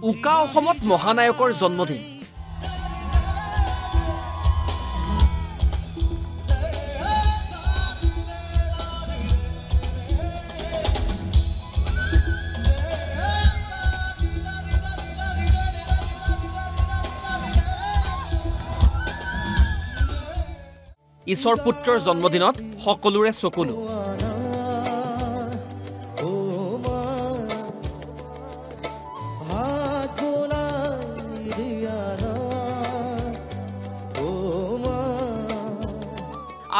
উকা অসমত মহানায়কৰ জন্মদিন ঈশ্বৰ পুত্ৰৰ জন্মদিনত সকলোৰে চকুলো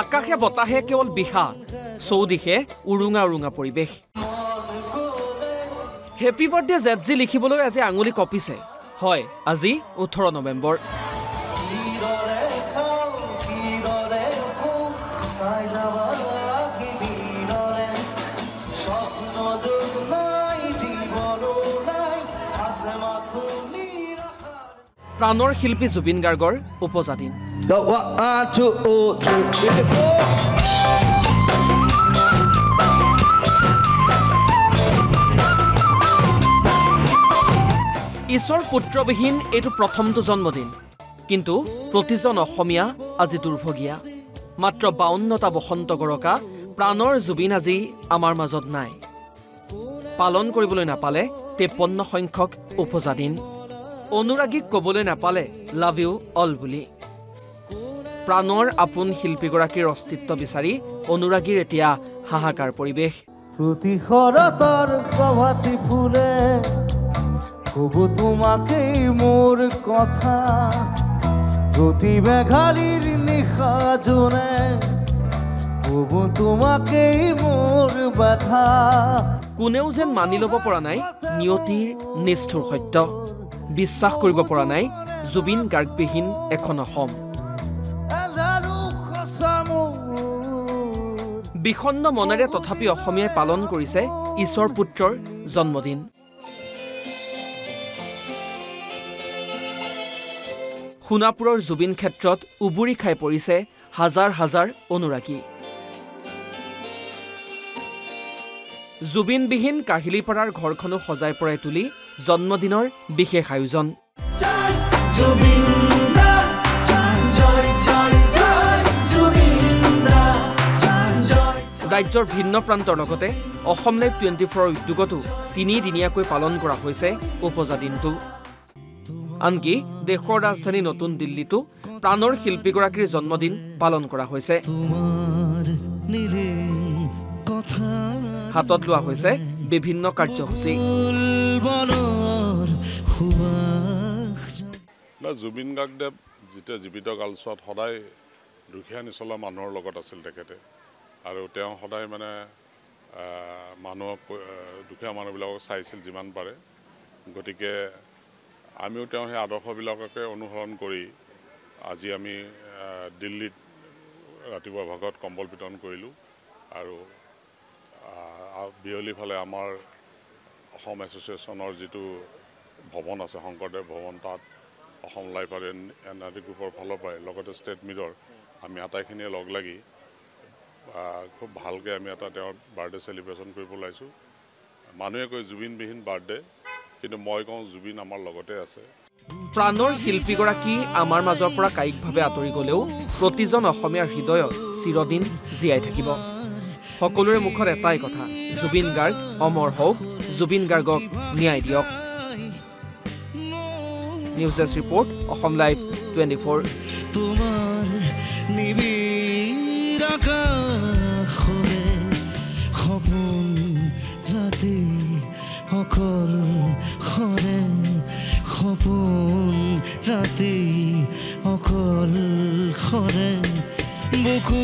আকাশে বতাহে কেৱল বিহা চৌদিশে উৰুঙা উৰুঙা পৰিৱেশ হেপী বাৰ্থডে জেডজি লিখিবলৈ আজি আঙুলি কপিছে হয় আজি 18 নৱেম্বৰ প্ৰাণৰ শিল্পী জুবিন গাৰ্গৰ উপজাদিন ঈশ্বৰ পুত্ৰবিহীন এইটো প্ৰথমটো জন্মদিন কিন্তু প্ৰতিজন অসমীয়া আজি দুৰ্ভগীয়া মাত্ৰ 52টা বসন্ত গৰকা প্ৰাণৰ জুবিন আজি আমাৰ মাজত নাই পালন কৰিবলৈ নাপালে 53 সংখ্যক উপজাদিন অনুৰাগীক ক'বলৈ নাপালে লাভ ইউ অল বুলি প্ৰাণৰ আপোন শিল্পীগৰাকীৰ অস্তিত্ব বিচাৰি অনুৰাগীৰ এতিয়া হাহাকাৰ পৰিৱেশ প্ৰতিশৰতৰ প্ৰভাতী ফুলে কব তোমাকে মোৰ কথা প্ৰতি মেঘালীৰ নিশা জোনে কব তোমাকে মোৰ ব্যথা কোনেও যেন মানি ল'ব পৰা নাই নিয়তিৰ নিষ্ঠুৰ সত্য বিশ্বাস কৰিব পৰা নাই জুবিন গাৰ্গবিহীন এখন অসম বিখণ্ড মনেৰে তথাপি অসমীয়াই পালন কৰিছে ঈশ্বৰ পুত্ৰৰ জন্মদিন সোণাপুৰৰ জুবিন ক্ষেত্ৰত উবুৰি খাই পৰিছে হাজাৰ হাজাৰ অনুৰাগী জুবিনবিহীন কাহিলীপাৰাৰ ঘৰখনো সজাই পৰাই তুলি জন্মদিনৰ বিশেষ আয়োজন ৰাজ্যৰ ভিন্ন প্ৰান্তৰ লগতে অসম লাইভ 24ৰ উদ্যোগতো 3 দিনীয়াকৈ পালন কৰা হৈছে উপজাদিনটো আনকি দেশৰ ৰাজধানী নতুন দিল্লীতো প্ৰাণৰ শিল্পীগৰাকীৰ জন্মদিন পালন কৰা হৈছে হাতত লোৱা হৈছে বিভিন্ন কাৰ্যসূচী জুবিন গাৰ্গদেৱ যেতিয়া জীৱিত কালছোৱাত সদায় দুখীয়া নিচলা মানুহৰ লগত আছিল তেখেতে আৰু তেওঁ সদায় মানে মানুহক দুখীয়া মানুহবিলাকক চাইছিল যিমান পাৰে গতিকে আমিও তেওঁ সেই আদৰ্শবিলাককে অনুসৰণ কৰি আজি আমি দিল্লীত ৰাতিপুৱা ভাগত কম্বল বিতৰণ কৰিলোঁ আৰু বিয়লি ফালে আমাৰ অসম এছ'চিয়েশ্যনৰ যিটো ভৱন আছে শংকৰদেৱ ভৱন তাত অসম লাইফ আৰু এনআৰটি গ্ৰুপৰ ফালৰ পৰাই লগতে ষ্টেট মিডৰ আমি আটাইখিনিয়ে লগ লাগি খুব ভালকৈ আমি এটা তেওঁৰ বাৰ্থডে চেলিব্ৰেশ্যন কৰিব ওলাইছোঁ মানুহে কয় জুবিনবিহীন বাৰ্থডে কিন্তু মই কওঁ জুবিন আমাৰ লগতে আছে প্ৰাণৰ শিল্পীগৰাকী আমাৰ মাজৰ পৰা কায়িকভাৱে আঁতৰি গ'লেও প্ৰতিজন অসমীয়াৰ হৃদয়ত চিৰদিন জীয়াই থাকিব সকলোৰে মুখত এটাই কথা জুবিন গাৰ্গ অমৰ হওক জুবিন গাৰ্গক ন্যায় দিয়ক news desk report Assam live 24 তোমাৰ নিবিড় আকাশে সপোন ৰাতি অকল খৰে সপোন ৰাতি অকল খৰে বুকু